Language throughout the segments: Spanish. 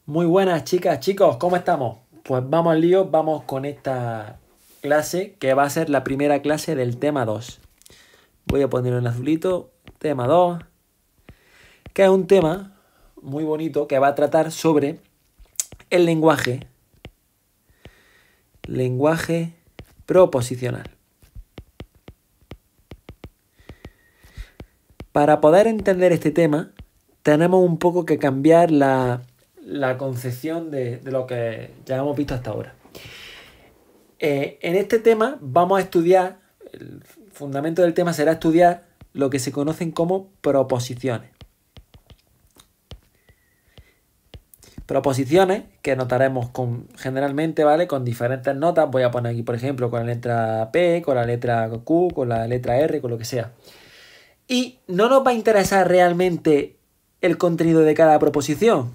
Muy buenas chicas, chicos, ¿cómo estamos? Pues vamos al lío, vamos con esta clase que va a ser la primera clase del tema 2. Voy a ponerlo en azulito, tema 2, que es un tema muy bonito que va a tratar sobre el lenguaje proposicional. Para poder entender este tema, tenemos un poco que cambiar la concepción de lo que ya hemos visto hasta ahora. En este tema vamos a estudiar, el fundamento del tema será estudiar lo que se conocen como proposiciones. Proposiciones que notaremos generalmente, ¿vale? Con diferentes notas. Voy a poner aquí, por ejemplo, con la letra P, con la letra Q, con la letra R, con lo que sea. Y no nos va a interesar realmente el contenido de cada proposición,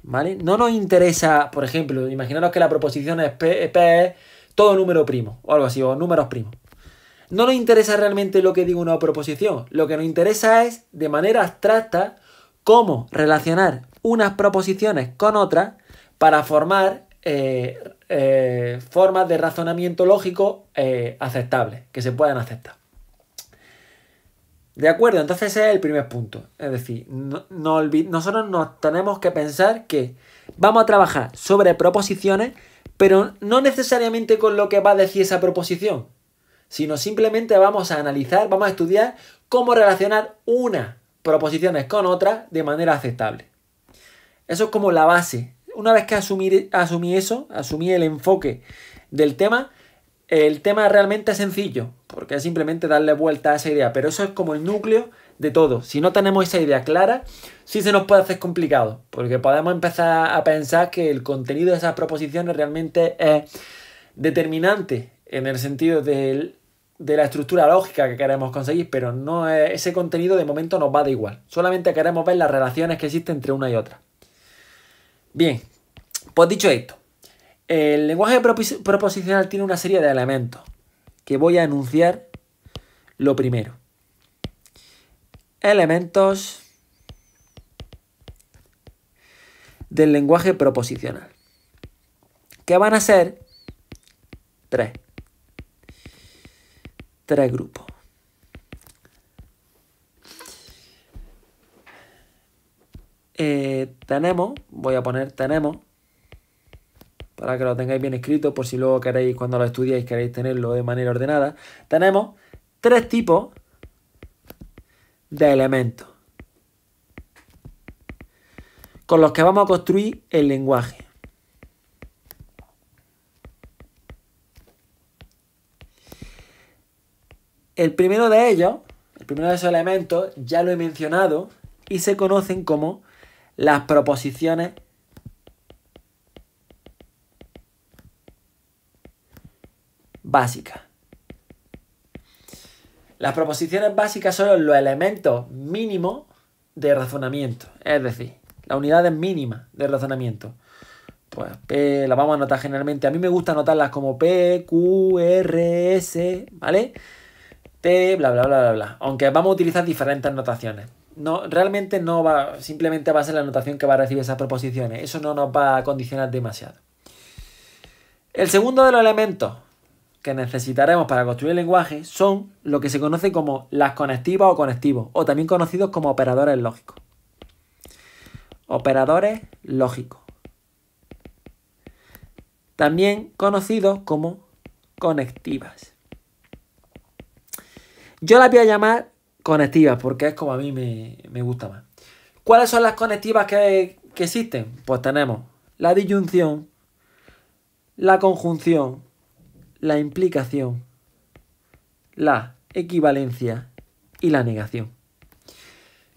¿vale? No nos interesa, por ejemplo, imaginaros que la proposición es P es todo número primo, o algo así, o números primos. No nos interesa realmente lo que diga una proposición. Lo que nos interesa es, de manera abstracta, cómo relacionar unas proposiciones con otras para formar formas de razonamiento lógico aceptables, que se puedan aceptar. ¿De acuerdo? Entonces ese es el primer punto. Es decir, nosotros nos tenemos que pensar que vamos a trabajar sobre proposiciones, pero no necesariamente con lo que va a decir esa proposición, sino simplemente vamos a analizar, vamos a estudiar cómo relacionar unas proposiciones con otras de manera aceptable. Eso es como la base. Una vez que asumí eso, asumí el enfoque del tema, el tema realmente es sencillo, porque es simplemente darle vuelta a esa idea, pero eso es como el núcleo de todo. Si no tenemos esa idea clara, sí se nos puede hacer complicado, porque podemos empezar a pensar que el contenido de esas proposiciones realmente es determinante en el sentido de la estructura lógica que queremos conseguir, pero no ese contenido de momento nos va de igual. Solamente queremos ver las relaciones que existen entre una y otra. Bien, pues dicho esto, el lenguaje proposicional tiene una serie de elementos que voy a enunciar lo primero. Elementos del lenguaje proposicional, que van a ser tres grupos. Voy a poner tenemos, para que lo tengáis bien escrito, por si luego queréis, cuando lo estudiáis, queréis tenerlo de manera ordenada. Tenemos tres tipos de elementos con los que vamos a construir el lenguaje. El primero de ellos, el primero de esos elementos, ya lo he mencionado y se conocen como las proposiciones básicas. Las proposiciones básicas son los elementos mínimos de razonamiento, es decir, las unidades mínimas de razonamiento. Pues P las vamos a anotar generalmente. A mí me gusta anotarlas como P, Q, R, S, ¿vale? T, bla, bla, bla, bla, bla. Aunque vamos a utilizar diferentes notaciones. No, realmente no va, simplemente va a ser la notación que va a recibir esas proposiciones. Eso no nos va a condicionar demasiado. El segundo de los elementos que necesitaremos para construir el lenguaje son lo que se conoce como las conectivas o conectivos, o también conocidos como operadores lógicos. Operadores lógicos. También conocidos como conectivas. Yo las voy a llamar conectivas porque es como a mí me gusta más. ¿Cuáles son las conectivas que existen? Pues tenemos la disyunción, la conjunción, la implicación, la equivalencia y la negación.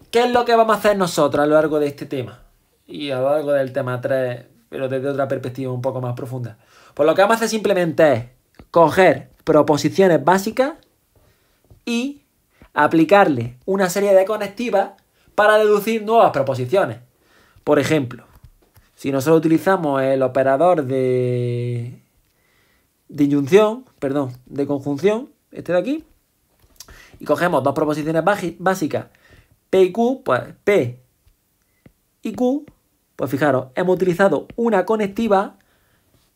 ¿Qué es lo que vamos a hacer nosotros a lo largo de este tema? Y a lo largo del tema 3, pero desde otra perspectiva un poco más profunda. Pues lo que vamos a hacer simplemente es coger proposiciones básicas y aplicarle una serie de conectivas para deducir nuevas proposiciones. Por ejemplo, si nosotros utilizamos el operador de conjunción, este de aquí, y cogemos dos proposiciones básicas, P y Q, pues P y Q Pues fijaros, hemos utilizado una conectiva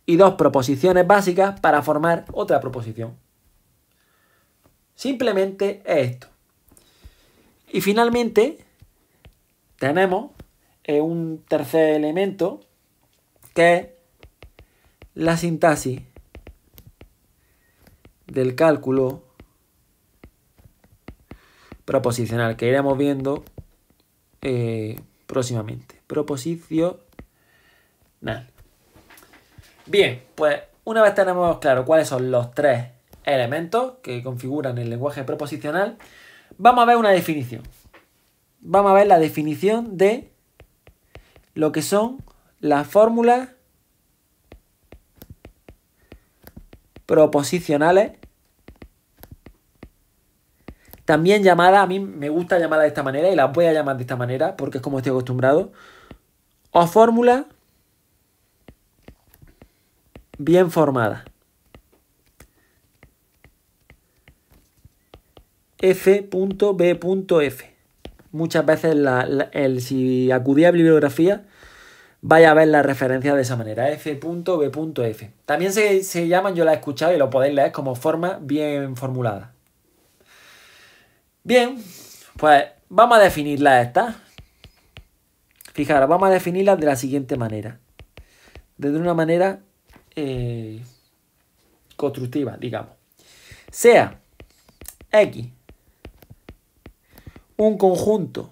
y dos proposiciones básicas para formar otra proposición. Simplemente es esto. Y finalmente tenemos un tercer elemento que es la sintaxis del cálculo proposicional, que iremos viendo próximamente. Proposicional. Bien, pues una vez tenemos claro cuáles son los tres elementos que configuran el lenguaje proposicional, vamos a ver una definición. Vamos a ver la definición de lo que son las fórmulas proposicionales, también llamadas, a mí me gusta llamarlas de esta manera y las voy a llamar de esta manera porque es como estoy acostumbrado, o fórmulas bien formadas. F.B.F. Muchas veces si acudía a bibliografía vaya a ver la referencia de esa manera, F.B.F. También se llaman, yo la he escuchado y lo podéis leer como forma bien formulada. Bien, pues vamos a definirlas estas. Fijaros, vamos a definirlas de la siguiente manera. De una manera constructiva, digamos. Sea X un conjunto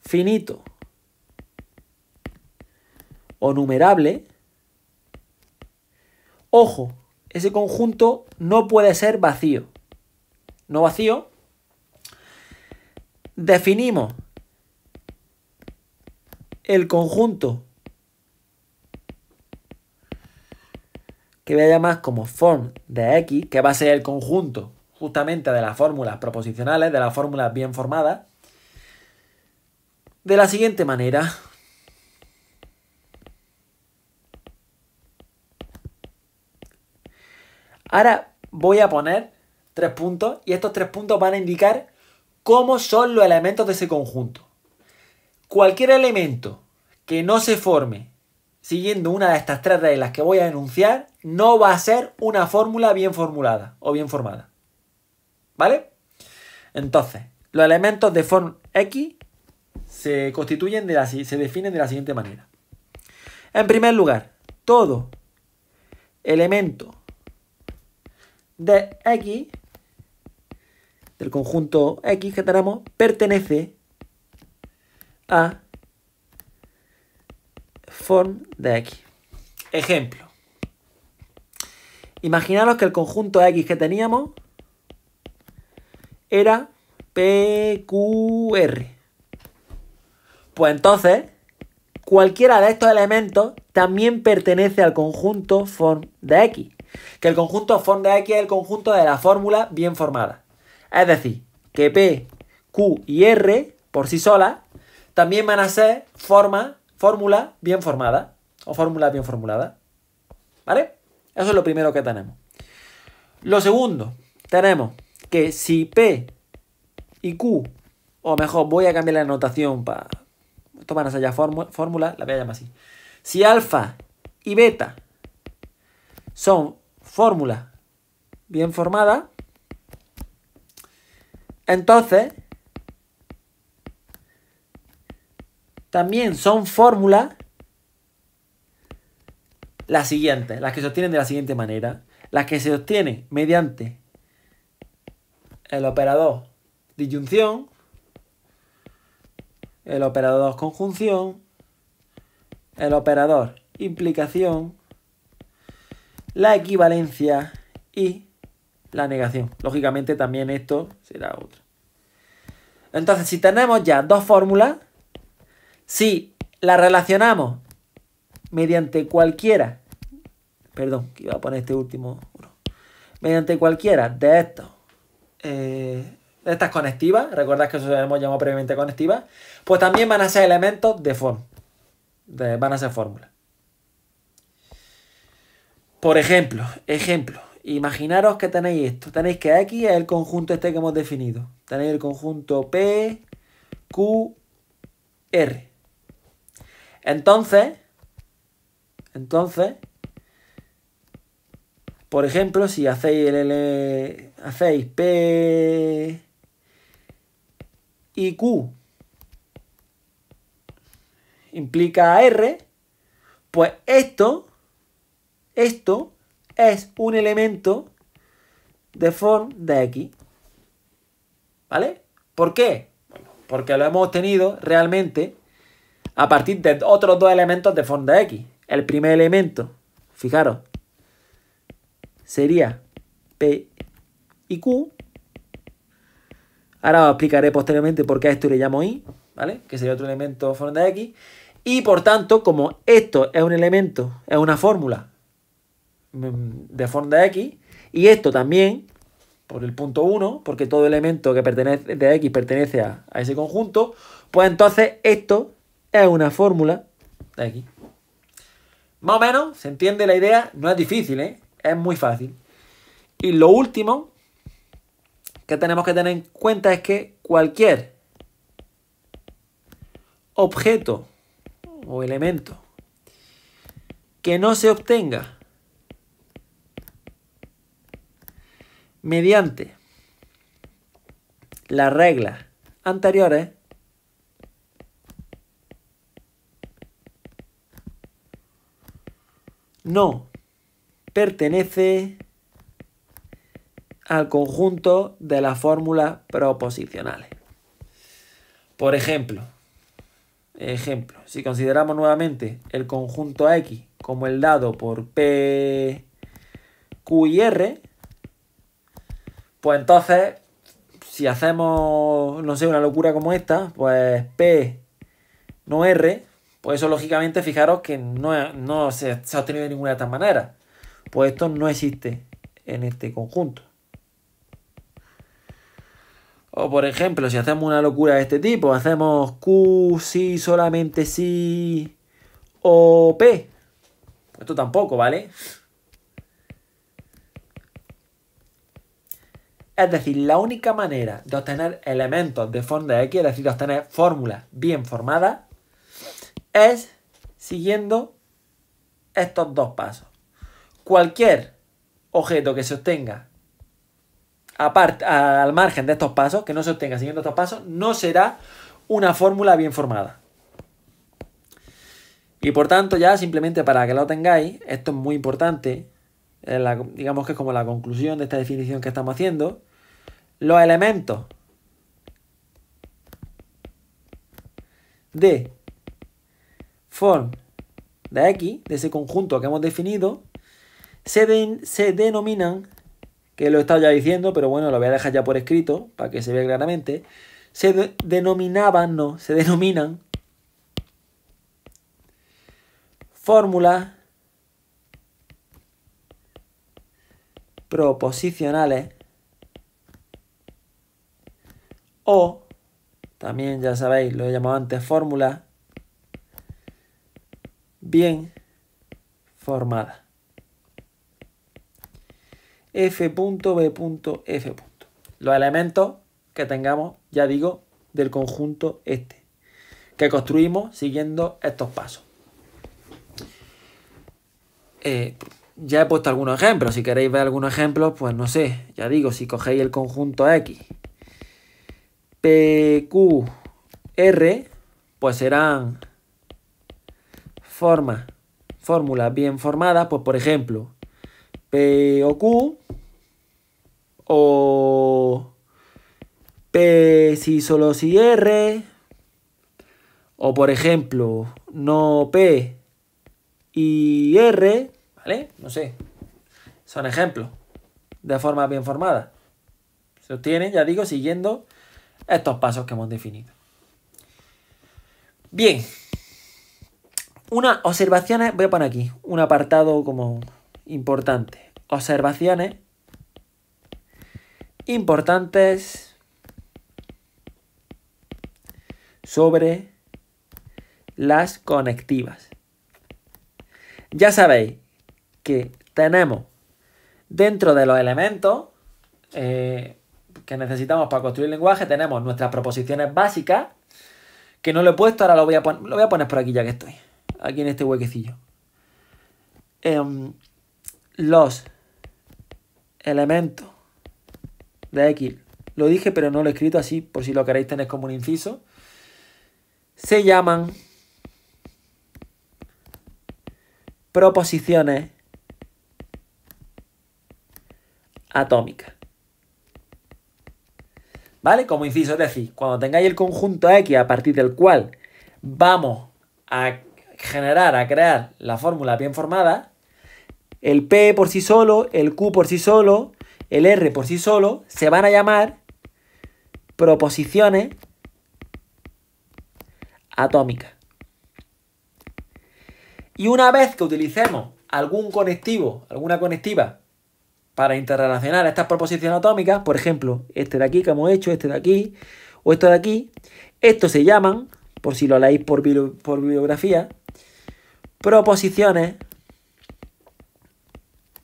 finito o numerable, ojo, ese conjunto no puede ser vacío. No vacío. Definimos el conjunto que voy a llamar como form de X, que va a ser el conjunto justamente de las fórmulas proposicionales, de las fórmulas bien formadas, de la siguiente manera. Ahora voy a poner 3 puntos y estos 3 puntos van a indicar cómo son los elementos de ese conjunto. Cualquier elemento que no se forme siguiendo una de estas 3 reglas que voy a enunciar no va a ser una fórmula bien formulada o bien formada. ¿Vale? Entonces, los elementos de form X se definen de la siguiente manera. En primer lugar, todo elemento de X, del conjunto X que tenemos, pertenece a form de X. Ejemplo. Imaginaros que el conjunto X que teníamos era PQR. Pues entonces, cualquiera de estos elementos también pertenece al conjunto form de X. Que el conjunto form de X es el conjunto de la fórmula bien formada. Es decir, que P, Q y R, por sí solas, también van a ser fórmulas bien formadas. O fórmulas bien formuladas. ¿Vale? Eso es lo primero que tenemos. Lo segundo, tenemos que si P y Q, o mejor, voy a cambiar la notación para... Esto van a ser ya fórmulas, la voy a llamar así. Si alfa y beta son fórmulas bien formadas, entonces también son fórmulas las siguientes, las que se obtienen de la siguiente manera. Las que se obtienen mediante el operador disyunción, el operador conjunción, el operador implicación, la equivalencia y la negación. Lógicamente también esto será otro. Entonces, si tenemos ya dos fórmulas, si las relacionamos mediante cualquiera, perdón, que iba a poner este último uno, mediante cualquiera de estos, de estas conectivas, recordad que eso lo hemos llamado previamente conectivas, pues también van a ser elementos de form, van a ser fórmulas. Por ejemplo, imaginaros que tenéis esto, tenéis que X es el conjunto este que hemos definido, tenéis el conjunto P, Q R. Entonces, por ejemplo, si hacéis hacéis P y Q implica R, pues esto es un elemento de form de X. ¿Vale? ¿Por qué? Bueno, porque lo hemos obtenido realmente a partir de otros dos elementos de form de X. El primer elemento, fijaros, sería P y Q. Ahora os explicaré posteriormente por qué a esto le llamo I, ¿vale? Que sería otro elemento de form de X. Y por tanto, como esto es un elemento, es una fórmula de form de X, y esto también, por el punto 1, porque todo elemento que pertenece de X pertenece a ese conjunto, pues entonces esto es una fórmula de X. Más o menos, ¿se entiende la idea? No es difícil, ¿eh? Es muy fácil. Y lo último que tenemos que tener en cuenta es que cualquier objeto o elemento que no se obtenga mediante las reglas anteriores no pertenece al conjunto de las fórmulas proposicionales. Por ejemplo, si consideramos nuevamente el conjunto X como el dado por P, Q y R, pues entonces, si hacemos, no sé, una locura como esta, pues P no R, pues eso lógicamente, fijaros que no se ha obtenido de ninguna de estas maneras. Pues esto no existe en este conjunto. O por ejemplo, si hacemos una locura de este tipo, hacemos Q sí, solamente sí, o P. Esto tampoco, ¿vale? Es decir, la única manera de obtener elementos de forma de X, es decir, de obtener fórmulas bien formadas, es siguiendo estos dos pasos. Cualquier objeto que se obtenga al margen de estos pasos, que no se obtenga siguiendo estos pasos, no será una fórmula bien formada. Y por tanto, ya simplemente para que lo tengáis, esto es muy importante, digamos que es como la conclusión de esta definición que estamos haciendo. Los elementos de form de X, de ese conjunto que hemos definido, se denominan, que lo he estado ya diciendo, pero bueno, lo voy a dejar ya por escrito para que se vea claramente, se denominan fórmulas proposicionales o, también ya sabéis, lo he llamado antes, fórmulas bien formadas. F.B.F. Los elementos que tengamos, ya digo, del conjunto este, que construimos siguiendo estos pasos. Ya he puesto algunos ejemplos. Si queréis ver algunos ejemplos, pues no sé, ya digo, si cogéis el conjunto X, P, Q, R, pues serán fórmulas bien formadas, pues por ejemplo, P o Q, o P si solo si R, o por ejemplo, no P y R, ¿vale? No sé, son ejemplos de formas bien formadas. Se obtienen, ya digo, siguiendo estos pasos que hemos definido. Bien, unas observaciones, voy a poner aquí un apartado como importante. Observaciones importantes sobre las conectivas. Ya sabéis que tenemos dentro de los elementos que necesitamos para construir el lenguaje, tenemos nuestras proposiciones básicas, que no lo he puesto, ahora lo voy a poner por aquí ya que estoy. Aquí en este huequecillo. Los elementos de X, lo dije pero no lo he escrito así, por si lo queréis tener como un inciso, se llaman proposiciones atómicas. ¿Vale? Como inciso, es decir, cuando tengáis el conjunto X a partir del cual vamos a crear la fórmula bien formada, el P por sí solo, el Q por sí solo, el R por sí solo, se van a llamar proposiciones atómicas. Y una vez que utilicemos algún conectivo, alguna conectiva para interrelacionar estas proposiciones atómicas, por ejemplo, este de aquí que hemos hecho, este de aquí, o esto de aquí, estos se llaman, por si lo leéis por bibliografía, proposiciones,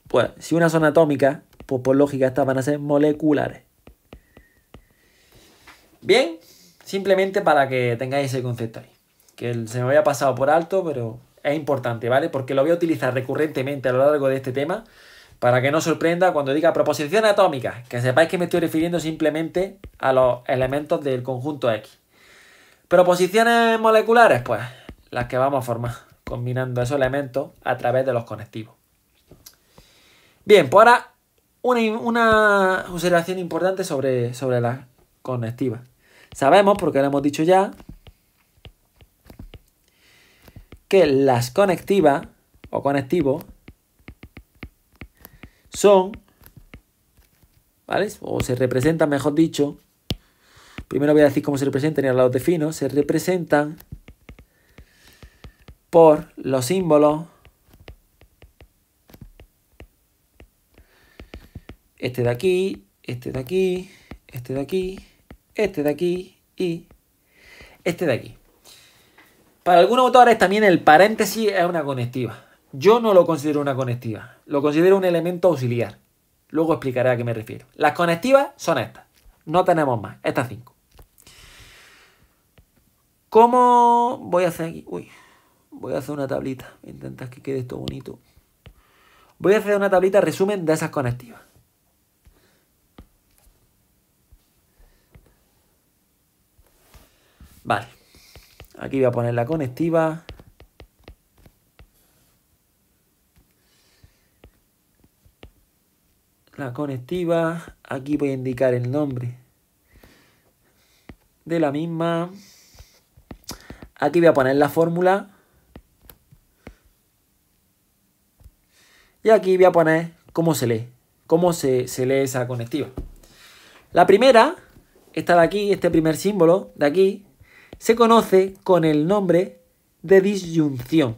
pues si una son atómicas, pues por lógica estas van a ser moleculares. Bien, simplemente para que tengáis ese concepto ahí, que se me había pasado por alto, pero es importante, ¿vale? Porque lo voy a utilizar recurrentemente a lo largo de este tema, para que no sorprenda cuando diga proposiciones atómicas, que sepáis que me estoy refiriendo simplemente a los elementos del conjunto X. Proposiciones moleculares, pues las que vamos a formar, combinando esos elementos a través de los conectivos. Bien, pues ahora una observación importante sobre las conectivas. Sabemos, porque lo hemos dicho ya, que las conectivas o conectivos son, ¿vale? O se representan, mejor dicho. Primero voy a decir cómo se representan y ahora los defino. Se representan por los símbolos este de aquí, este de aquí, este de aquí, este de aquí y este de aquí. Para algunos autores también el paréntesis es una conectiva. Yo no lo considero una conectiva, lo considero un elemento auxiliar. Luego explicaré a qué me refiero. Las conectivas son estas, no tenemos más, estas 5. ¿Cómo voy a hacer aquí? Uy, voy a hacer una tablita, voy a intentar que quede esto bonito. Voy a hacer una tablita resumen de esas conectivas. Vale, aquí voy a poner la conectiva. La conectiva, aquí voy a indicar el nombre de la misma. Aquí voy a poner la fórmula. Y aquí voy a poner cómo se lee. Cómo se lee esa conectiva. La primera, esta de aquí, este primer símbolo de aquí, se conoce con el nombre de disyunción.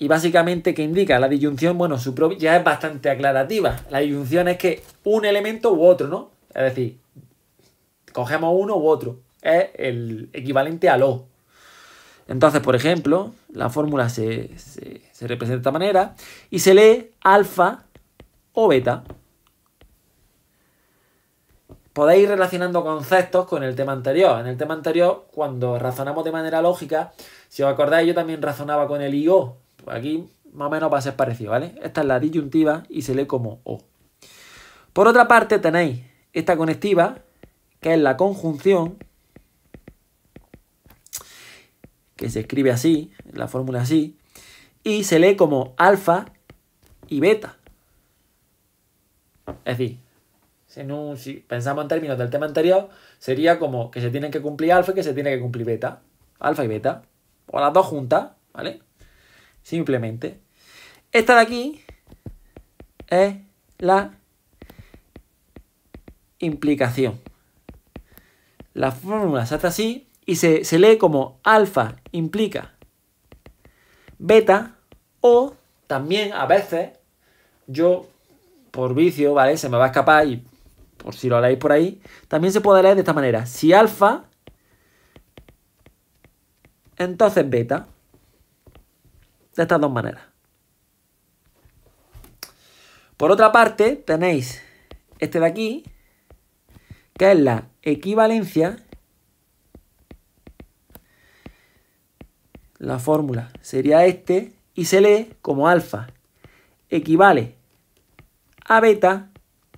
Y básicamente, ¿qué indica? La disyunción, bueno, ya es bastante aclarativa. La disyunción es que un elemento u otro, ¿no? Es decir, cogemos uno u otro. Es el equivalente al O. Entonces, por ejemplo, la fórmula se representa de esta manera y se lee alfa o beta. Podéis ir relacionando conceptos con el tema anterior. En el tema anterior, cuando razonamos de manera lógica, si os acordáis, yo también razonaba con el I-O. Pues aquí más o menos va a ser parecido, ¿vale? Esta es la disyuntiva y se lee como O. Por otra parte tenéis esta conectiva, que es la conjunción, que se escribe así, la fórmula así, y se lee como alfa y beta. Es decir, si pensamos en términos del tema anterior, sería como que se tienen que cumplir alfa y que se tiene que cumplir beta. Alfa y beta. O las dos juntas, ¿vale? Simplemente. Esta de aquí es la implicación. La fórmula se hace así y se lee como alfa implica beta, o también a veces yo, por vicio, ¿vale? Se me va a escapar y por si lo leéis por ahí, también se puede leer de esta manera. Si alfa, entonces beta. De estas dos maneras. Por otra parte, tenéis este de aquí, que es la equivalencia la fórmula sería este y se lee como alfa equivale a beta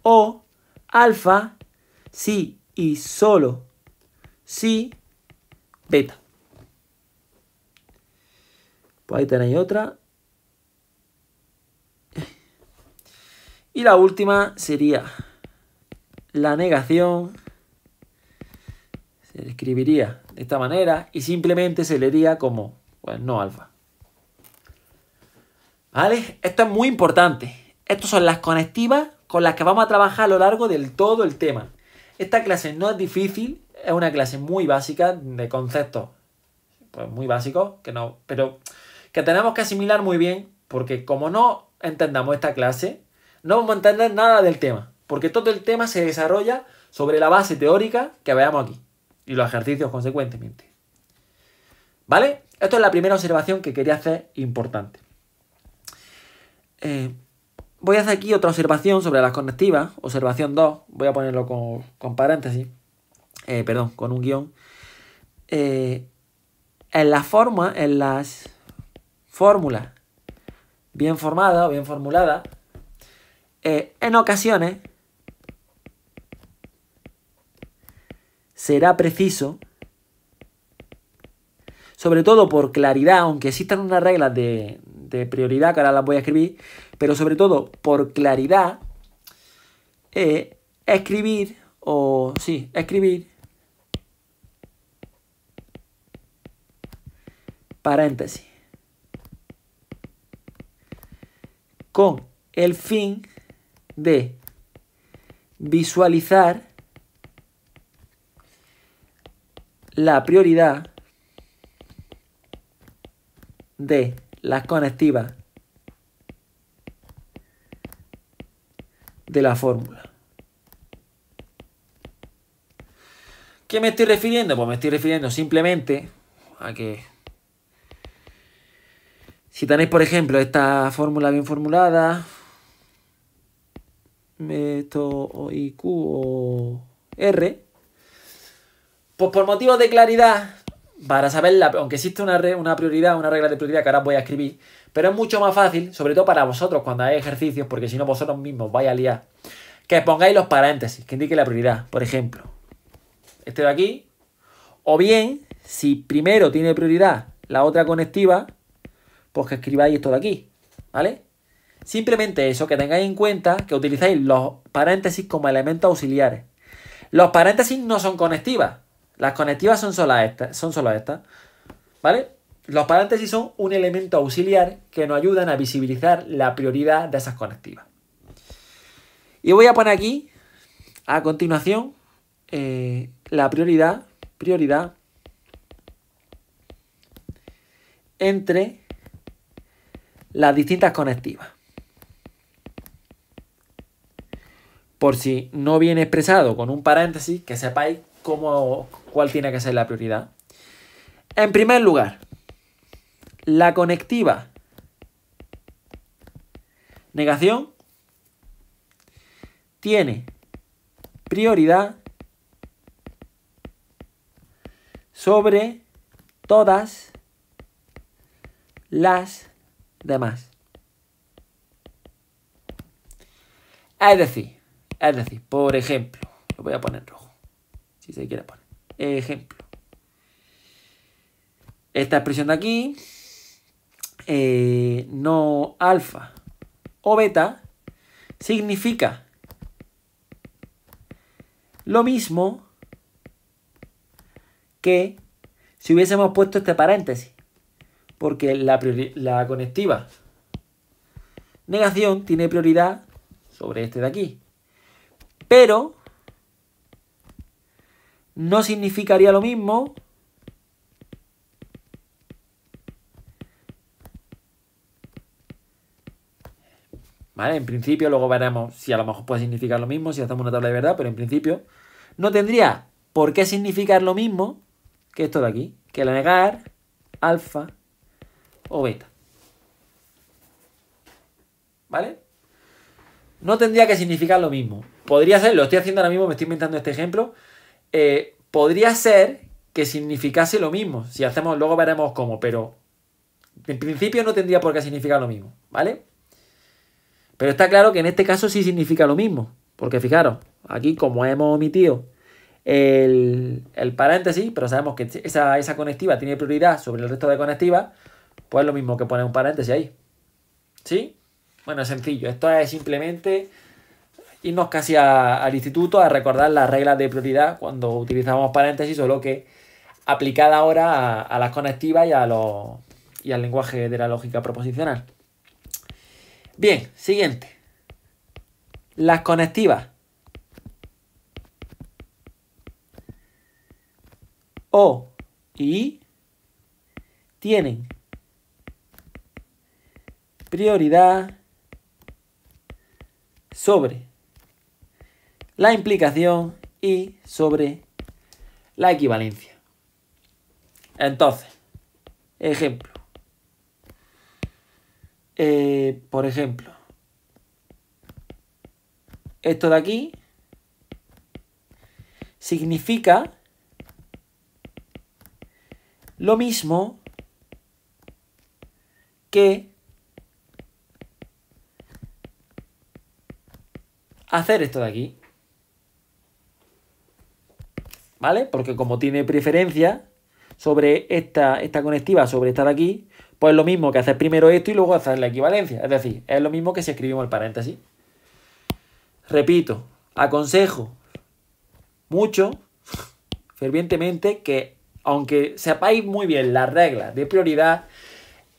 o alfa si y solo si beta. Pues ahí tenéis otra. Y la última sería la negación. Se escribiría de esta manera y simplemente se leería como, pues, no alfa. ¿Vale? Esto es muy importante. Estas son las conectivas con las que vamos a trabajar a lo largo del todo el tema. Esta clase no es difícil, es una clase muy básica de conceptos, pues muy básicos, pero que tenemos que asimilar muy bien, porque como no entendamos esta clase, no vamos a entender nada del tema, porque todo el tema se desarrolla sobre la base teórica que veamos aquí y los ejercicios consecuentemente. ¿Vale? Esto es la primera observación que quería hacer importante. Voy a hacer aquí otra observación sobre las conectivas, observación 2, voy a ponerlo con paréntesis, con un guión. En las fórmulas bien formadas o bien formuladas, en ocasiones será preciso, sobre todo por claridad, aunque existan unas reglas de prioridad que ahora las voy a escribir, pero sobre todo por claridad, escribir paréntesis con el fin de visualizar la prioridad de las conectivas de la fórmula. ¿Qué me estoy refiriendo? Pues me estoy refiriendo simplemente a que si tenéis, por ejemplo, esta fórmula bien formulada, esto I, Q o R, pues por motivos de claridad, para saberla, aunque existe una prioridad, una regla de prioridad que ahora voy a escribir, pero es mucho más fácil, sobre todo para vosotros cuando hagáis ejercicios, porque si no vosotros mismos vais a liar, que pongáis los paréntesis, que indique la prioridad. Por ejemplo, este de aquí, o bien, si primero tiene prioridad la otra conectiva, pues que escribáis esto de aquí, ¿vale? Simplemente eso, que tengáis en cuenta que utilizáis los paréntesis como elementos auxiliares. Los paréntesis no son conectivas. Las conectivas son solo estas, ¿vale? Los paréntesis son un elemento auxiliar que nos ayudan a visibilizar la prioridad de esas conectivas. Y voy a poner aquí, a continuación, la prioridad entre las distintas conectivas. Por si no viene expresado con un paréntesis, que sepáis cuál tiene que ser la prioridad. En primer lugar, la conectiva negación tiene prioridad sobre todas las demás. Es decir, por ejemplo, lo voy a poner en rojo, si se quiere poner. Ejemplo. Esta expresión de aquí, no alfa o beta, significa lo mismo que si hubiésemos puesto este paréntesis, porque la conectiva negación tiene prioridad sobre este de aquí, pero no significaría lo mismo ¿vale? En principio, luego veremos si a lo mejor puede significar lo mismo, si hacemos una tabla de verdad, pero en principio no tendría por qué significar lo mismo que esto de aquí, que el negar alfa o beta. ¿Vale? No tendría que significar lo mismo. Podría ser, lo estoy haciendo ahora mismo, me estoy inventando este ejemplo, podría ser que significase lo mismo. Si hacemos, luego veremos cómo, pero En principio no tendría por qué significar lo mismo, ¿vale? Pero está claro que en este caso sí significa lo mismo. Porque fijaros, aquí como hemos omitido el paréntesis, pero sabemos que esa conectiva tiene prioridad sobre el resto de conectivas, pues es lo mismo que poner un paréntesis ahí. ¿Sí? Bueno, es sencillo. Esto es simplemente irnos casi al instituto a recordar las reglas de prioridad cuando utilizamos paréntesis, solo que aplicada ahora a las conectivas y al lenguaje de la lógica proposicional. Bien, siguiente. Las conectivas O y I tienen prioridad sobre la implicación y sobre la equivalencia. Entonces, ejemplo. Por ejemplo, esto de aquí significa lo mismo que hacer esto de aquí. ¿Vale? Porque como tiene preferencia sobre esta conectiva, sobre esta de aquí, pues es lo mismo que hacer primero esto y luego hacer la equivalencia. Es decir, es lo mismo que si escribimos el paréntesis. Repito, aconsejo mucho, fervientemente, que aunque sepáis muy bien las reglas de prioridad,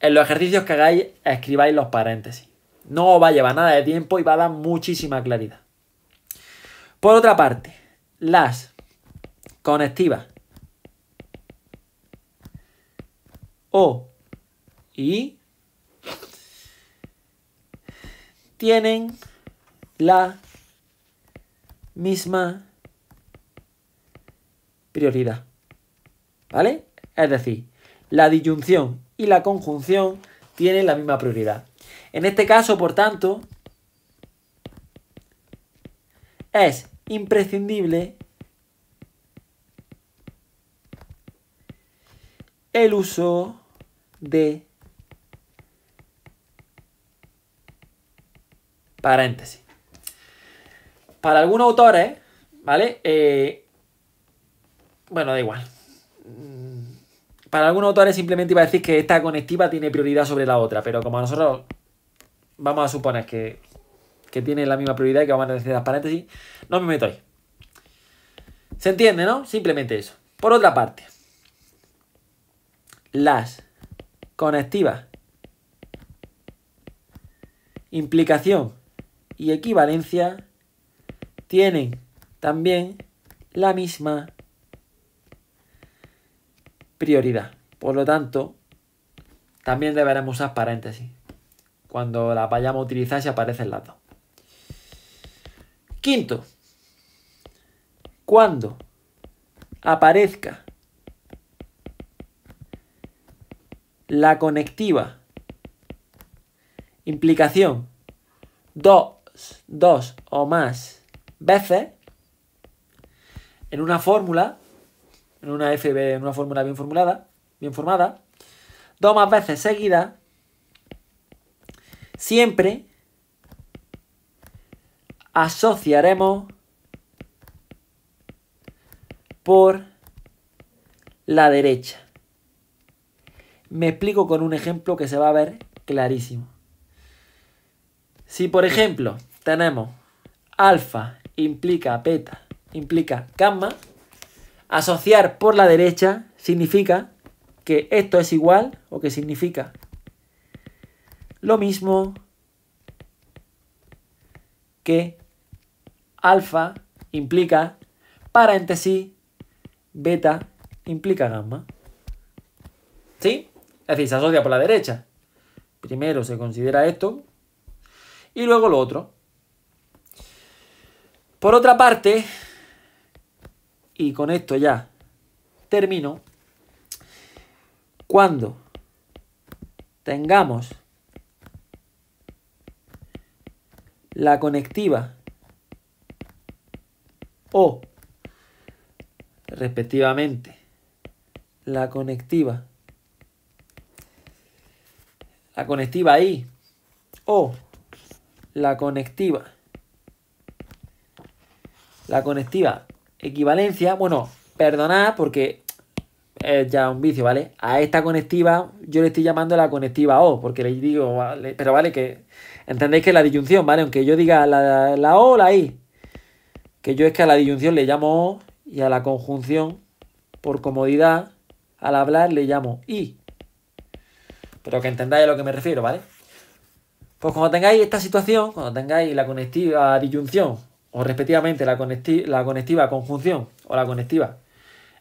en los ejercicios que hagáis, escribáis los paréntesis. No os va a llevar nada de tiempo y va a dar muchísima claridad. Por otra parte, las conectivas O y I tienen la misma prioridad. ¿Vale? Es decir, la disyunción y la conjunción tienen la misma prioridad. En este caso, por tanto, es imprescindible el uso de paréntesis. Para algunos autores, ¿vale? Bueno, da igual. Para algunos autores simplemente iba a decir que esta conectiva tiene prioridad sobre la otra, pero como nosotros vamos a suponer que tiene la misma prioridad y que vamos a decir las paréntesis, no me meto ahí. ¿Se entiende, no? Simplemente eso. Por otra parte, las conectivas implicación y equivalencia tienen también la misma prioridad. Por lo tanto, también deberemos usar paréntesis cuando las vayamos a utilizar si aparecen las dos. Quinto, cuando aparezca la conectiva implicación dos o más veces en una fórmula, en una FB, en una fórmula bien formada, dos más veces seguidas, siempre asociaremos por la derecha. Me explico con un ejemplo que se va a ver clarísimo. Si, por ejemplo, tenemos alfa implica beta implica gamma, asociar por la derecha significa que esto es igual o que significa lo mismo que alfa implica paréntesis, beta implica gamma. ¿Sí? Es decir, se asocia por la derecha. Primero se considera esto y luego lo otro. Por otra parte, y con esto ya termino, cuando tengamos la conectiva o respectivamente la conectiva la conectiva I o la conectiva equivalencia, bueno, perdonad porque es ya un vicio, ¿vale? A esta conectiva yo le estoy llamando la conectiva O, porque le digo, ¿vale? Pero vale, que entendéis que es la disyunción, ¿vale? Aunque yo diga la O o la I, que yo es que a la disyunción le llamo O y a la conjunción, por comodidad, al hablar le llamo I. Pero que entendáis a lo que me refiero, ¿vale? Pues cuando tengáis esta situación, cuando tengáis la conectiva disyunción, o respectivamente la conectiva conjunción o la conectiva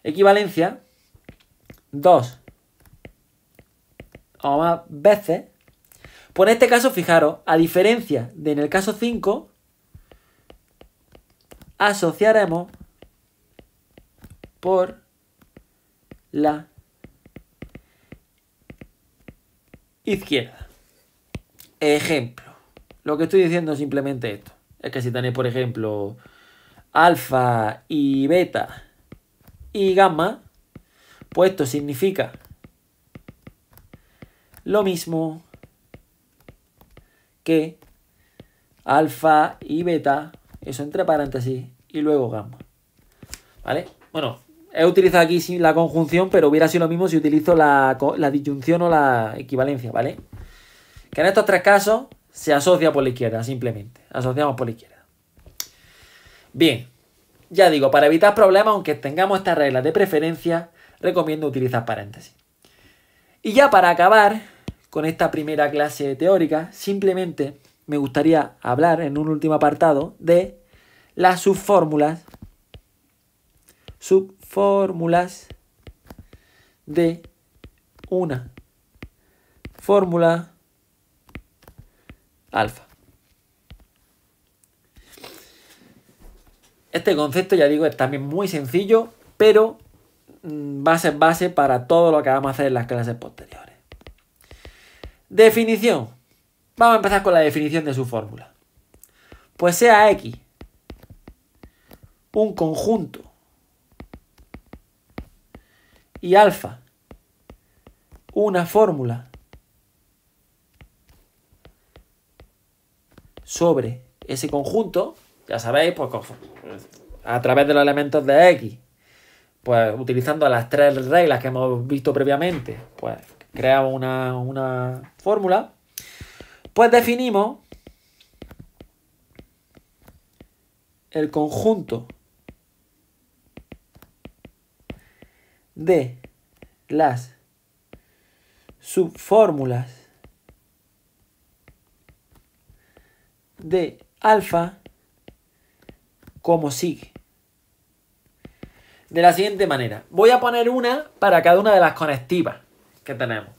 equivalencia, dos o más veces, pues en este caso, fijaros, a diferencia de en el caso 5, asociaremos por la izquierda. Ejemplo. Lo que estoy diciendo es simplemente esto. Es que si tenéis, por ejemplo, alfa y beta y gamma, pues esto significa lo mismo que alfa y beta, eso entre paréntesis, y luego gamma. ¿Vale? Bueno, he utilizado aquí la conjunción, pero hubiera sido lo mismo si utilizo la disyunción o la equivalencia, ¿vale? Que en estos tres casos se asocia por la izquierda, simplemente. Asociamos por la izquierda. Bien, ya digo, para evitar problemas, aunque tengamos estas reglas de preferencia, recomiendo utilizar paréntesis. Y ya para acabar con esta primera clase teórica, simplemente me gustaría hablar en un último apartado de las subfórmulas de una fórmula alfa. Este concepto, ya digo, es también muy sencillo, pero va a ser base para todo lo que vamos a hacer en las clases posteriores. Definición. Vamos a empezar con la definición de su fórmula. Pues sea X un conjunto y alfa una fórmula sobre ese conjunto, ya sabéis, pues a través de los elementos de X, pues utilizando las tres reglas que hemos visto previamente, pues creamos una fórmula, pues definimos el conjunto de las subfórmulas de alfa como sigue. De la siguiente manera. Voy a poner una para cada una de las conectivas que tenemos.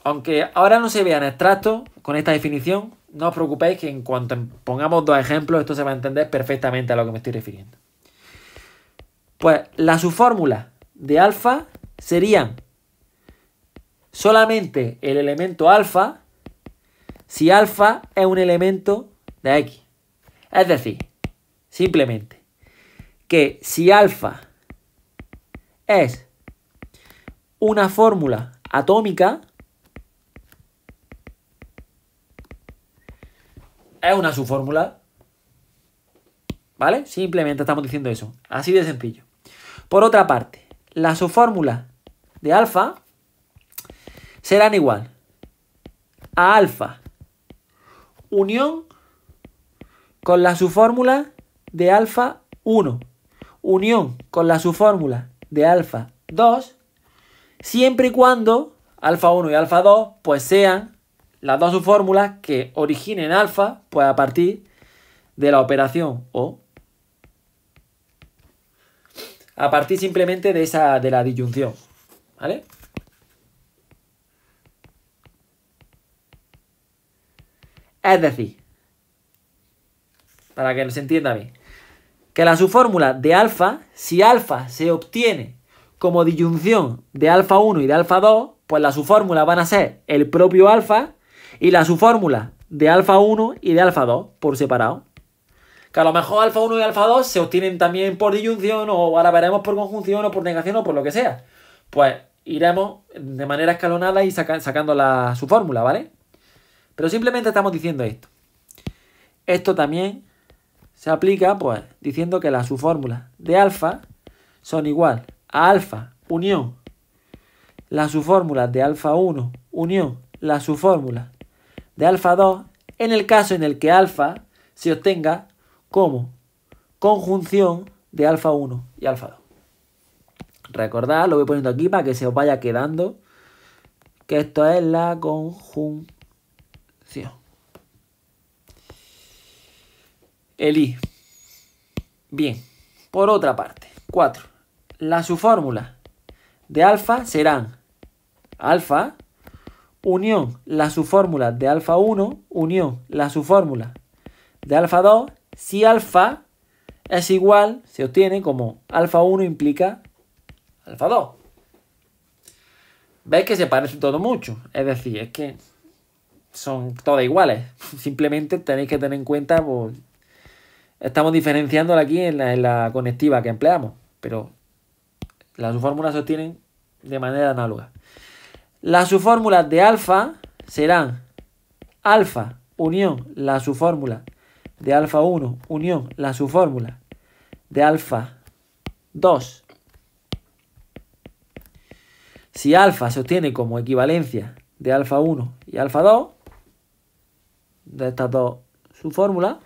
Aunque ahora no se vean extractos con esta definición, no os preocupéis que en cuanto pongamos dos ejemplos, esto se va a entender perfectamente a lo que me estoy refiriendo. Pues las subfórmulas de alfa serían solamente el elemento alfa si alfa es un elemento de X. Es decir, simplemente que si alfa es una fórmula atómica, es una subfórmula. ¿Vale? Simplemente estamos diciendo eso. Así de sencillo. Por otra parte, las subfórmulas de alfa serán igual a alfa unión con la subfórmula de alfa 1 unión con la subfórmula de alfa 2 siempre y cuando alfa 1 y alfa 2 pues sean las dos subfórmulas que originen alfa pues a partir de la operación O. A partir simplemente de la disyunción. ¿Vale? Es decir, para que se entienda bien, que la subfórmula de alfa, si alfa se obtiene como disyunción de alfa 1 y de alfa 2, pues las subfórmulas van a ser el propio alfa y la subfórmula de alfa 1 y de alfa 2 por separado. Que a lo mejor alfa 1 y alfa 2 se obtienen también por disyunción o ahora veremos por conjunción o por negación o por lo que sea. Pues iremos de manera escalonada y sacando su fórmula, ¿vale? Pero simplemente estamos diciendo esto. Esto también se aplica, pues, diciendo que las subfórmulas de alfa son igual a alfa unión las subfórmulas de alfa 1 unión las subfórmulas de alfa 2 en el caso en el que alfa se obtenga como conjunción de alfa 1 y alfa 2. Recordad, lo voy poniendo aquí para que se os vaya quedando que esto es la conjunción. El I. Bien. Por otra parte, 4. Las subfórmulas de alfa serán alfa unión las subfórmulas de alfa 1 unión las subfórmulas de alfa 2 si alfa es igual, se obtiene como alfa 1 implica alfa 2. ¿Veis que se parece todo mucho? Es decir, es que son todas iguales. Simplemente tenéis que tener en cuenta, pues, estamos diferenciándola aquí en la conectiva que empleamos, pero las subfórmulas se obtienen de manera análoga. Las subfórmulas de alfa serán alfa unión la subfórmula de alfa 1 unión la subfórmula de alfa 2. Si alfa se obtiene como equivalencia de alfa 1 y alfa 2, de estas dos subfórmulas.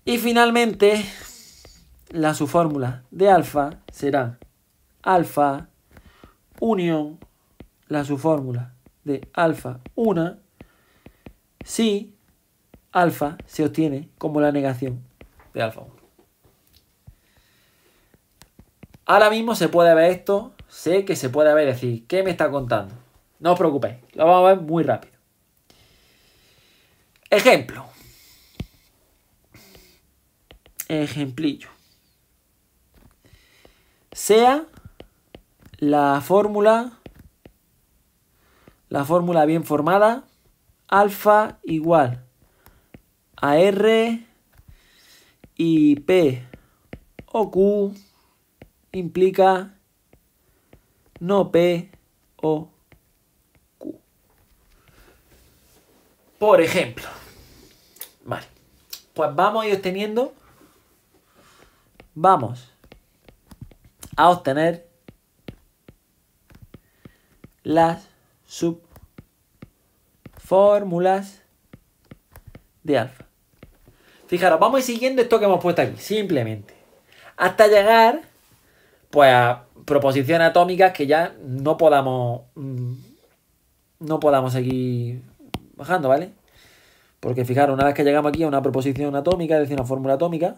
Y finalmente, las subfórmulas de alfa serán alfa unión la subfórmula de alfa 1 si alfa se obtiene como la negación de alfa 1. Ahora mismo se puede ver esto, sé que se puede ver decir, ¿qué me está contando? No os preocupéis, lo vamos a ver muy rápido. Ejemplo. Ejemplillo. Sea la fórmula bien formada, alfa igual a R y P o Q implica no P o Q. Por ejemplo, vale, pues vamos a ir obteniendo, vamos a obtener las subfórmulas de alfa. Fijaros, vamos a ir siguiendo esto que hemos puesto aquí, simplemente, hasta llegar pues a proposiciones atómicas que ya no podamos seguir bajando, ¿vale? Porque fijaros, una vez que llegamos aquí a una proposición atómica, es decir, una fórmula atómica,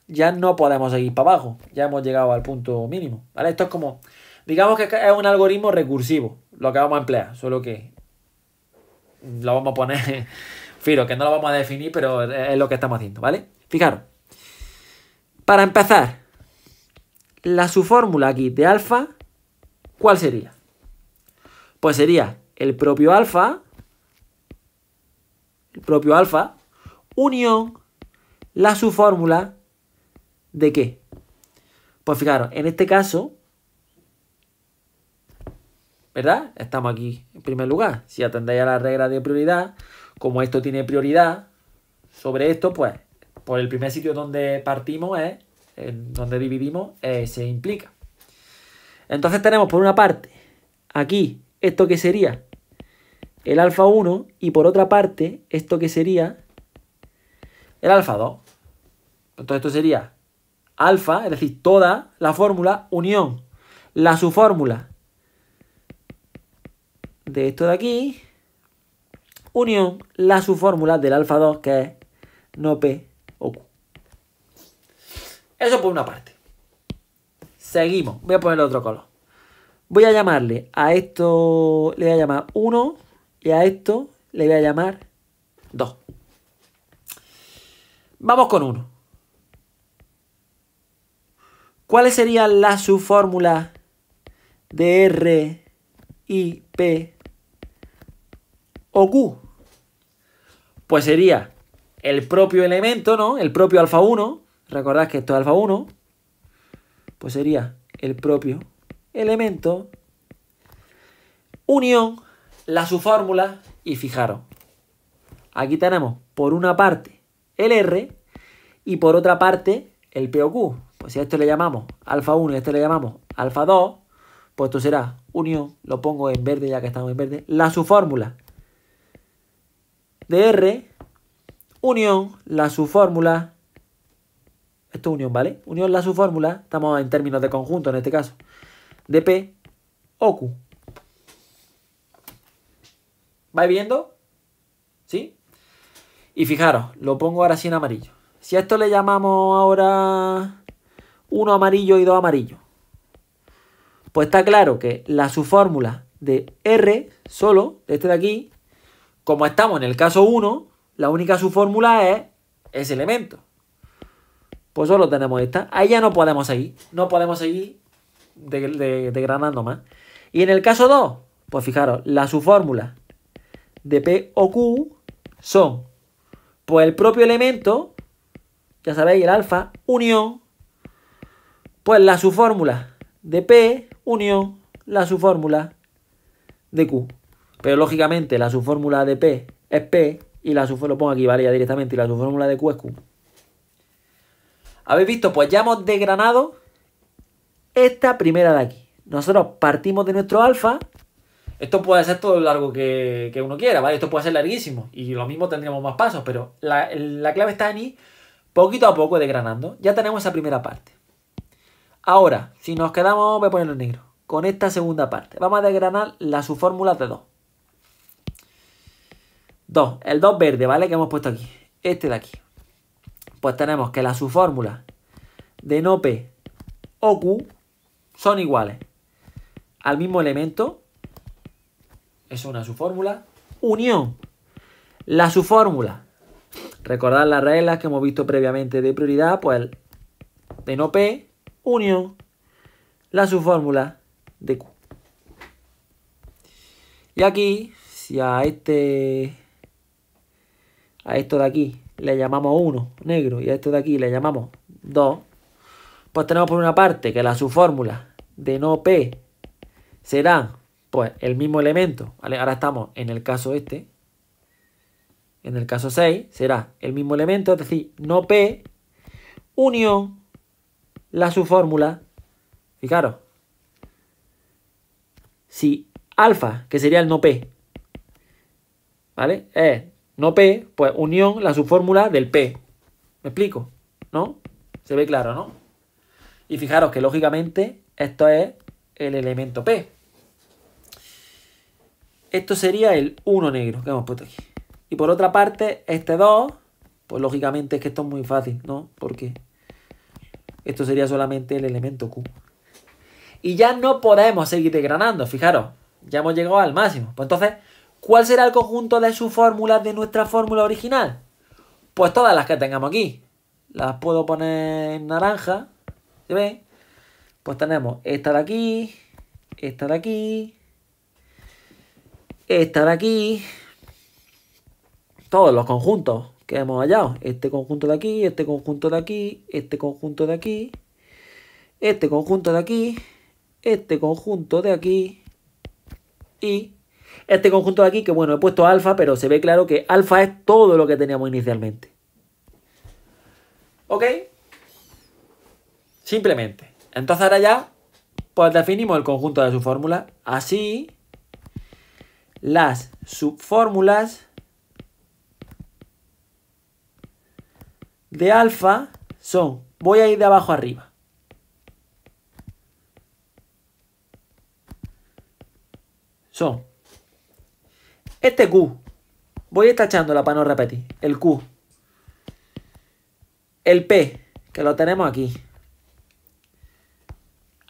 ya no podemos seguir para abajo, ya hemos llegado al punto mínimo, ¿vale? Esto es como, digamos que es un algoritmo recursivo, lo que vamos a emplear, solo que lo vamos a poner, firo, que no lo vamos a definir, pero es lo que estamos haciendo, ¿vale? Fijaros, para empezar, la subfórmula aquí de alfa, ¿cuál sería? Pues sería el propio alfa unión la subfórmula ¿de qué? Pues fijaros, en este caso, ¿verdad? Estamos aquí en primer lugar. Si atendéis a la regla de prioridad, como esto tiene prioridad sobre esto, pues por el primer sitio donde partimos es, donde dividimos, se implica. Entonces tenemos por una parte aquí esto que sería el alfa 1 y por otra parte esto que sería el alfa 2. Entonces esto sería alfa, es decir, toda la fórmula unión la subfórmula de esto de aquí unión la subfórmula del alfa 2 que es no P o Q. Eso por una parte. Seguimos. Voy a ponerle otro color. Voy a llamarle a esto, le voy a llamar 1 y a esto le voy a llamar 2. Vamos con 1. ¿Cuáles serían las subfórmulas de R, I, P o Q? Pues sería el propio elemento, ¿no? El propio alfa 1. Recordad que esto es alfa 1. Pues sería el propio elemento unión la subfórmula y fijaros, aquí tenemos por una parte el R y por otra parte el P o Q. Pues si a esto le llamamos alfa 1 y a esto le llamamos alfa 2, pues esto será unión, lo pongo en verde ya que estamos en verde, la subfórmula de R, unión la subfórmula, esto es unión, ¿vale? Unión la subfórmula, estamos en términos de conjunto en este caso, de P o Q. ¿Vais viendo? ¿Sí? Y fijaros, lo pongo ahora así en amarillo. Si a esto le llamamos ahora 1 amarillo y 2 amarillo, pues está claro que la subfórmula de R solo, de este de aquí, como estamos en el caso 1, la única subfórmula es ese elemento. Pues solo tenemos esta. Ahí ya no podemos seguir. No podemos seguir desgranando más. Y en el caso 2, pues fijaros, la subfórmula de P o Q son pues el propio elemento, ya sabéis, el alfa, unión, pues la subfórmula de P, unión, la subfórmula de Q. Pero lógicamente la subfórmula de P es P y la subfórmula, lo pongo aquí, vale, ya directamente, y la subfórmula de Q es Q. ¿Habéis visto? Pues ya hemos desgranado esta primera de aquí. Nosotros partimos de nuestro alfa. Esto puede ser todo lo largo que uno quiera, ¿vale? Esto puede ser larguísimo y lo mismo tendríamos más pasos, pero la clave está en ir poquito a poco desgranando. Ya tenemos esa primera parte. Ahora, si nos quedamos, voy a ponerlo en negro, con esta segunda parte. Vamos a desgranar las subfórmulas de 2. 2, el 2 verde, ¿vale? Que hemos puesto aquí. Este de aquí. Pues tenemos que las subfórmulas de no P o Q son iguales al mismo elemento. Es una subfórmula. Unión. La subfórmula. Recordad las reglas que hemos visto previamente de prioridad. Pues de no P, unión. La subfórmula de Q. Y aquí, si a esto de aquí le llamamos 1, negro, y a esto de aquí le llamamos 2, pues tenemos por una parte que la subfórmula de no P será pues el mismo elemento, ¿vale? Ahora estamos en el caso este, en el caso 6, será el mismo elemento, es decir, no P, unión, la subfórmula, fijaros, si alfa, que sería el no P, ¿vale? Es no P, pues unión, la subfórmula del P. ¿Me explico? ¿No? Se ve claro, ¿no? Y fijaros que lógicamente esto es el elemento P. Esto sería el 1 negro que hemos puesto aquí. Y por otra parte, este 2, pues lógicamente es que esto es muy fácil, ¿no? Porque esto sería solamente el elemento Q. Y ya no podemos seguir desgranando, fijaros. Ya hemos llegado al máximo. Pues entonces, ¿cuál será el conjunto de subfórmulas de nuestra fórmula original? Pues todas las que tengamos aquí. Las puedo poner en naranja. ¿Se ve? Pues tenemos esta de aquí, esta de aquí, esta de aquí. Todos los conjuntos que hemos hallado. Este conjunto de aquí, este conjunto de aquí, este conjunto de aquí, este conjunto de aquí, este conjunto de aquí y este conjunto de aquí, que bueno, he puesto alfa, pero se ve claro que alfa es todo lo que teníamos inicialmente. ¿Ok? Simplemente. Entonces ahora ya, pues definimos el conjunto de subfórmulas. Así, las subfórmulas de alfa son, voy a ir de abajo arriba. Son este Q. Voy a ir tachándola para no repetir. El Q. El P, que lo tenemos aquí.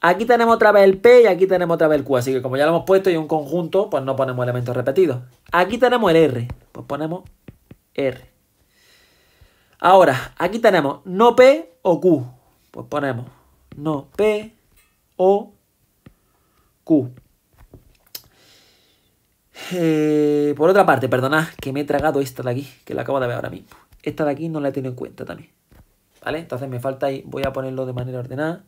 Aquí tenemos otra vez el P y aquí tenemos otra vez el Q. Así que como ya lo hemos puesto y un conjunto, pues no ponemos elementos repetidos. Aquí tenemos el R. Pues ponemos R. Ahora, aquí tenemos no P o Q. Pues ponemos no P o Q. Por otra parte, perdonad que me he tragado esta de aquí, que la acabo de ver ahora mismo. Esta de aquí no la he tenido en cuenta también. ¿Vale? Entonces me falta ahí, voy a ponerlo de manera ordenada.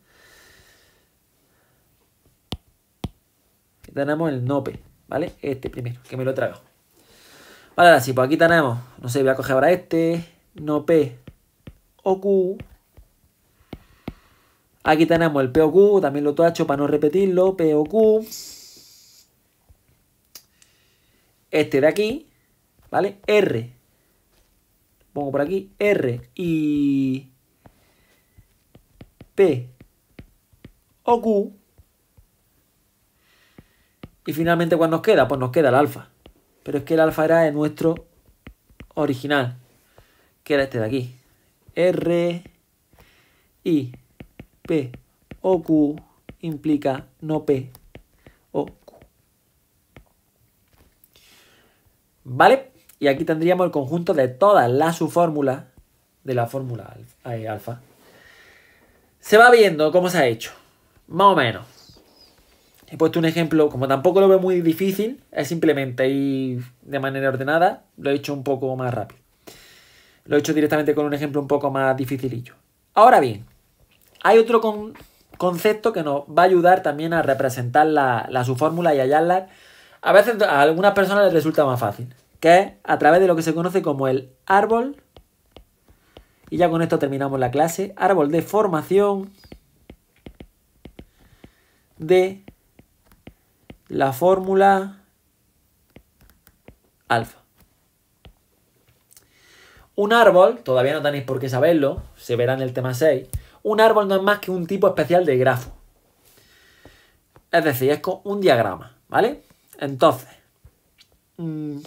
Aquí tenemos el no P. ¿vale? Este primero, que me lo traigo. Vale, ahora sí, pues aquí tenemos, no sé, voy a coger ahora este, no P o Q. Aquí tenemos el P o Q, también lo tacho para no repetirlo, P o Q. Este de aquí, ¿vale? R. Pongo por aquí, R y P o Q. Y finalmente, ¿cuál nos queda? Pues nos queda el alfa. Pero es que el alfa era el nuestro original, que era este de aquí. R, I, P o Q implica no P o Q. ¿Vale? Y aquí tendríamos el conjunto de todas las subfórmulas de la fórmula alfa. Se va viendo cómo se ha hecho. Más o menos. He puesto un ejemplo, como tampoco lo veo muy difícil, es simplemente ir de manera ordenada, lo he hecho un poco más rápido. Lo he hecho directamente con un ejemplo un poco más dificilillo. Ahora bien, hay otro concepto que nos va a ayudar también a representar la subfórmula y hallarla. A veces a algunas personas les resulta más fácil, que es a través de lo que se conoce como el árbol. Y ya con esto terminamos la clase. Árbol de formación de la fórmula alfa. Un árbol, todavía no tenéis por qué saberlo, se verá en el tema 6. Un árbol no es más que un tipo especial de grafo. Es decir, es con un diagrama, ¿vale? Entonces, lo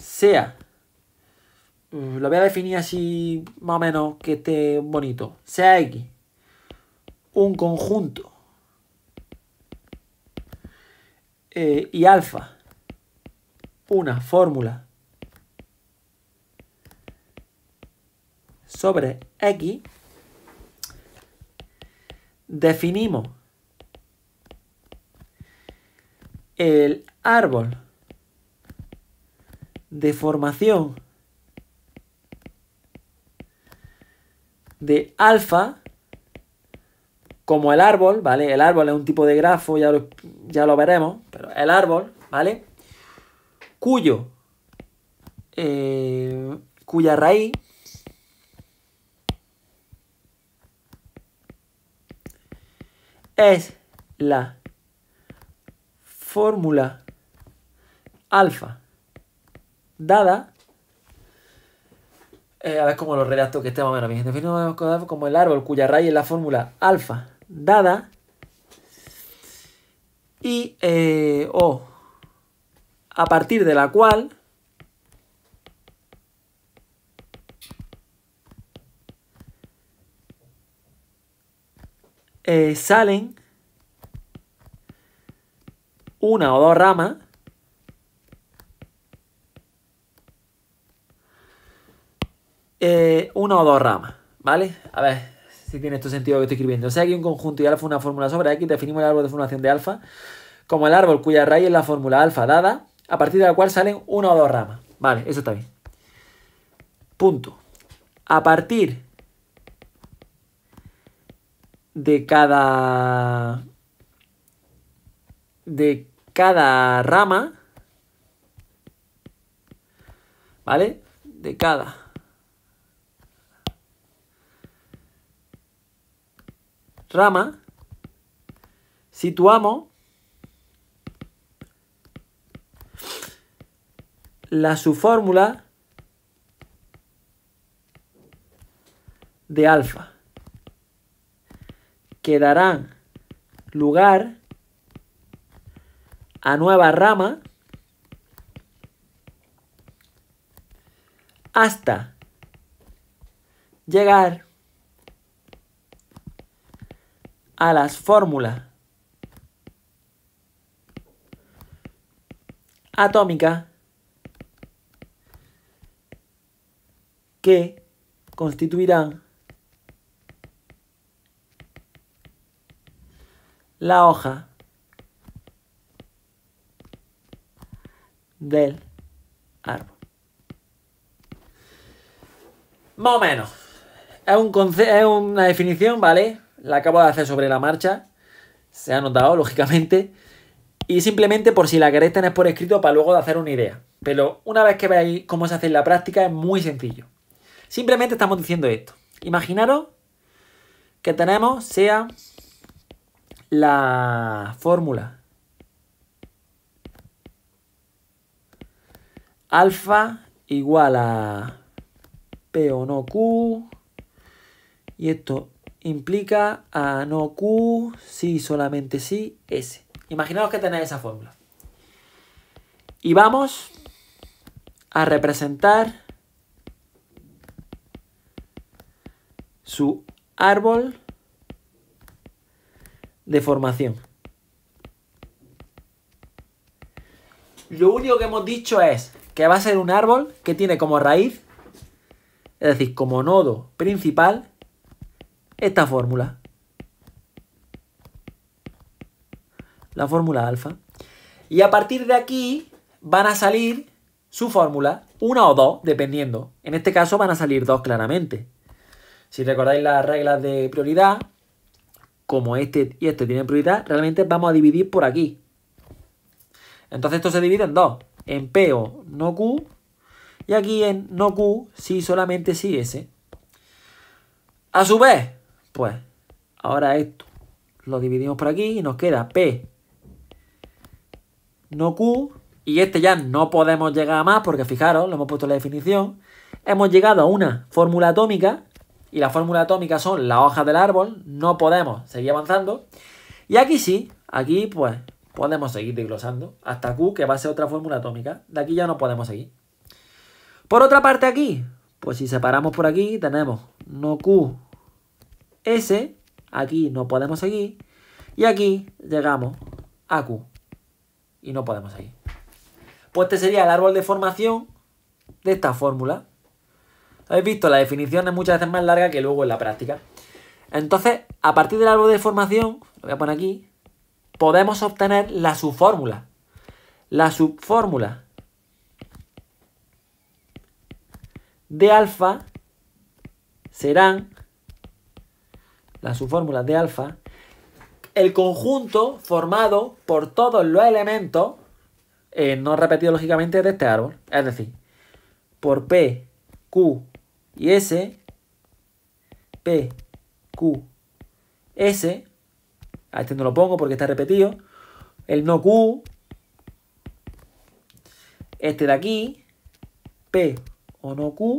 voy a definir así más o menos que esté bonito. Sea X un conjunto y alfa una fórmula sobre X, definimos el árbol de formación de alfa como el árbol, ¿vale? El árbol es un tipo de grafo, ya lo veremos, pero el árbol, ¿vale? Cuya raíz es la fórmula alfa dada, a ver cómo lo redacto que esté más o menos bien. Definimos como el árbol cuya raíz es la fórmula alfa dada y o a partir de la cual salen una o dos ramas ¿vale? A ver si tiene este sentido que estoy escribiendo. O sea, aquí un conjunto y alfa una fórmula sobre X, definimos el árbol de formación de alfa como el árbol cuya raíz es la fórmula alfa dada, a partir de la cual salen una o dos ramas. Vale, eso está bien. Punto. A partir de cada rama, ¿vale? De cada rama situamos la subfórmula de alfa que darán lugar a nuevas ramas hasta llegar a las fórmulas atómicas que constituirán la hoja del árbol. Más o menos. Es una definición, ¿vale? La acabo de hacer sobre la marcha. Se ha notado, lógicamente. Y simplemente por si la queréis tener por escrito para luego de hacer una idea. Pero una vez que veáis cómo se hace en la práctica es muy sencillo. Simplemente estamos diciendo esto. Imaginaros que tenemos, sea la fórmula alfa igual a P o no Q. Y esto implica a no Q, sí, solamente sí, S. Imaginaos que tenéis esa fórmula. Y vamos a representar su árbol de formación. Lo único que hemos dicho es que va a ser un árbol que tiene como raíz, es decir, como nodo principal, esta fórmula. La fórmula alfa. Y a partir de aquí van a salir su fórmula, una o dos, dependiendo. En este caso van a salir dos claramente. Si recordáis las reglas de prioridad, como este y este tienen prioridad, realmente vamos a dividir por aquí. Entonces esto se divide en dos. En P o no Q. Y aquí en no Q, sí, solamente sí, S. A su vez, pues, ahora esto lo dividimos por aquí y nos queda P no Q. Y este ya no podemos llegar a más porque fijaros, lo hemos puesto en la definición. Hemos llegado a una fórmula atómica. Y la fórmula atómica son las hojas del árbol. No podemos seguir avanzando. Y aquí sí, aquí pues podemos seguir desglosando hasta Q, que va a ser otra fórmula atómica. De aquí ya no podemos seguir. Por otra parte aquí, pues si separamos por aquí, tenemos no Q, S. Aquí no podemos seguir. Y aquí llegamos a Q. Y no podemos seguir. Pues este sería el árbol de formación de esta fórmula. Habéis visto, la definición es muchas veces más larga que luego en la práctica. Entonces, a partir del árbol de formación, lo voy a poner aquí, podemos obtener la subfórmula. La subfórmula de alfa serán, la subfórmula de alfa, el conjunto formado por todos los elementos, no repetidos lógicamente, de este árbol. Es decir, por P, Q y S, P, Q, S, a este no lo pongo porque está repetido, el no Q, este de aquí, P o no Q,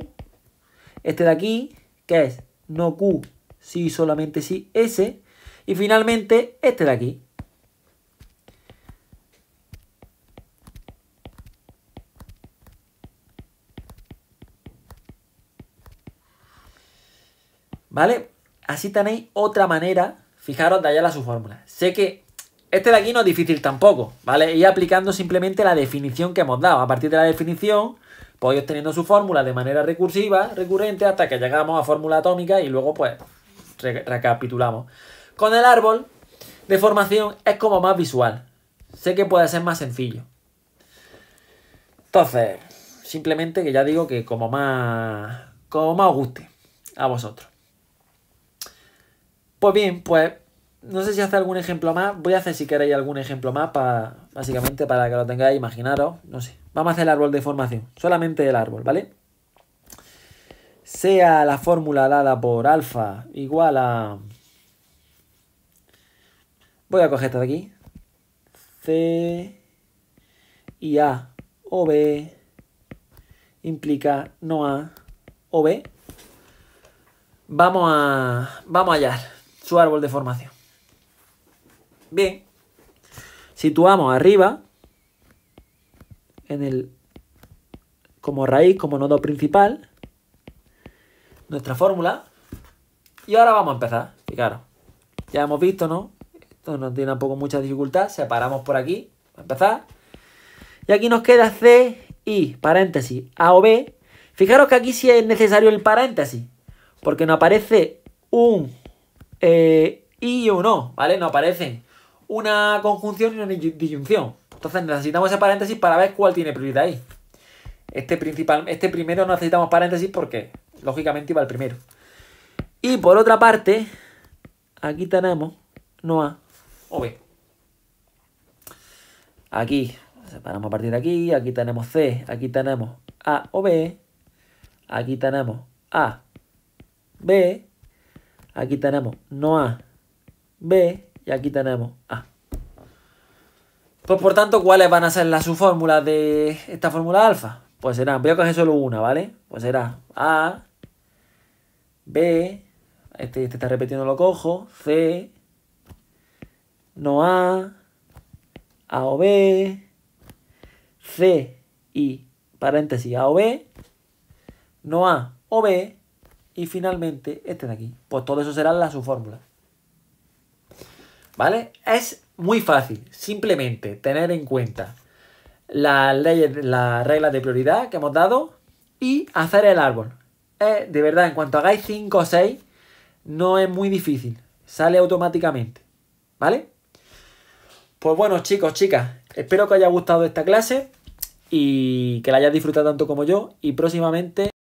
este de aquí, que es no Q, sí, solamente sí, S, y finalmente este de aquí. ¿Vale? Así tenéis otra manera, fijaros, de hallar su fórmula. Sé que este de aquí no es difícil tampoco, ¿vale? Ir aplicando simplemente la definición que hemos dado. A partir de la definición, podéis teniendo su fórmula de manera recursiva, recurrente, hasta que llegamos a fórmula atómica y luego, pues, recapitulamos. Con el árbol de formación es como más visual. Sé que puede ser más sencillo. Entonces, simplemente que ya digo que como más os guste a vosotros. Pues bien, pues no sé si hace algún ejemplo más. Voy a hacer si queréis algún ejemplo más básicamente para que lo tengáis, imaginaros. No sé. Vamos a hacer el árbol de formación. Solamente el árbol, ¿vale? Sea la fórmula dada por alfa igual a... Voy a coger esta de aquí. C y A o B implica no A o B. Vamos a hallar su árbol de formación. Bien. Situamos arriba, como raíz, como nodo principal, nuestra fórmula. Y ahora vamos a empezar. Fijaros. Ya hemos visto, ¿no? Esto no tiene tampoco mucha dificultad. Separamos por aquí. Para empezar. Y aquí nos queda C, I, paréntesis, A o B. Fijaros que aquí sí es necesario el paréntesis. Porque no aparece un I y un O, ¿vale? No aparecen una conjunción y una disyunción. Entonces necesitamos ese paréntesis para ver cuál tiene prioridad ahí. Este primero no necesitamos paréntesis porque, lógicamente, iba el primero. Y por otra parte, aquí tenemos no A o B. Aquí, separamos a partir de aquí tenemos C, aquí tenemos A o B, aquí tenemos A, B, aquí tenemos no A, B y aquí tenemos A. Pues por tanto, ¿cuáles van a ser las subfórmulas de esta fórmula alfa? Pues serán, voy a coger solo una, ¿vale? Pues será A, B, este está repitiendo, lo cojo, C, no A o B, C y paréntesis A o B, no A o B y finalmente este de aquí. Pues todo eso será la subfórmula. ¿Vale? Es muy fácil, simplemente tener en cuenta las reglas de prioridad que hemos dado y hacer el árbol. De verdad, en cuanto hagáis 5 o 6, no es muy difícil, sale automáticamente. ¿Vale? Pues bueno, chicos, chicas, espero que os haya gustado esta clase y que la hayáis disfrutado tanto como yo y próximamente